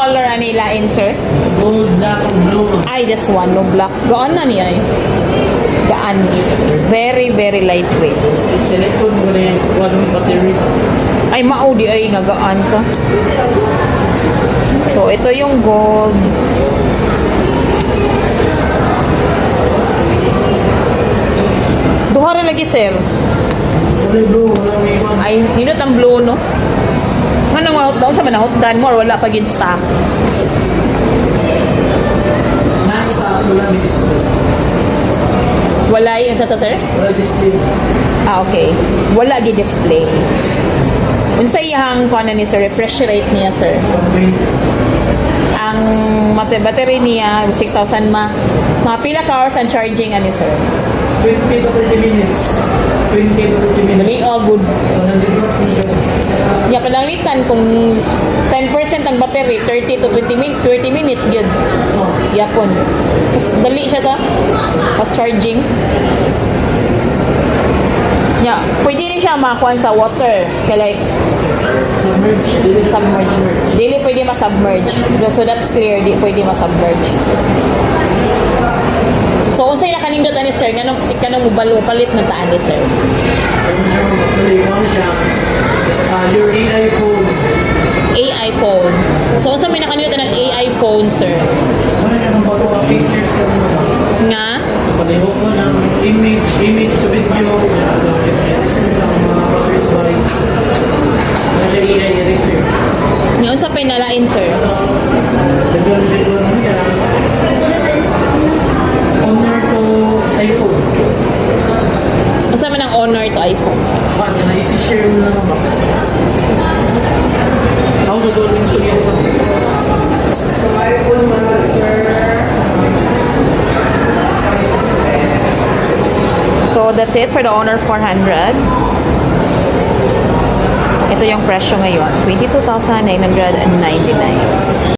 color ani lain, sir? Gold, black, and blue. Ay, this one, no black. Gaan na niya eh. Gaan. Very, very lightweight. Silicone mo na yan. Kuha ng battery. Ay, maudi ay nga gaan sa. So, ito yung gold. Duha rin lagi, sir. Wala blue, wala may iwan. Ay, hinot ang blue, no? Nga nang mahot doon sa manahotdan mo or wala pag in stock. Nice stocks, wala may display. Wala yung sa to, sir? Wala display. Ah, okay. Wala gi-display. Unsa iyang kuan ni sir, refresh rate niya, sir? Okay. Ang battery niya 6,000 mga pila ka hours ang charging ani, sir? 20 to 30 minutes. 20 to 30 minutes. Dali, oh, good. 100 watts na siya. Ya pananglitan kung 10% ang battery, 30 to 30 minutes yun. Oh. Yapon. Mas dali siya sa fast charging. Ya, pwede rin siya makuha sa water. Kaya like, Submerge. Dili submerge. Dili pwede ma-submerge. So that's clear, di pwede ma-submerge. So, unsay na kanindot ani, sir? Kanang mubalo palit na taan ni, sir? Actually, ano siya? Your AI phone. AI phone. So, unsa may nakanindot ng AI phone, sir? Wala na nang bago ang pictures ka mo. Nga? Palihok mo ng image to video. Essence ang mga passers-by. Wala siya AI eraser. Nga, unsa pay nalain, sir? Nagkaroon siya doon ano yan. Honor to iPhone. Unsa man ang honor to iPhone, sir? Bakit ka na isi-share mo naman ba? Ako sa doon gusto niya ito. iPhone mga sir. So, that's it for the Honor 400. Ito yung presyo ngayon, 22,999.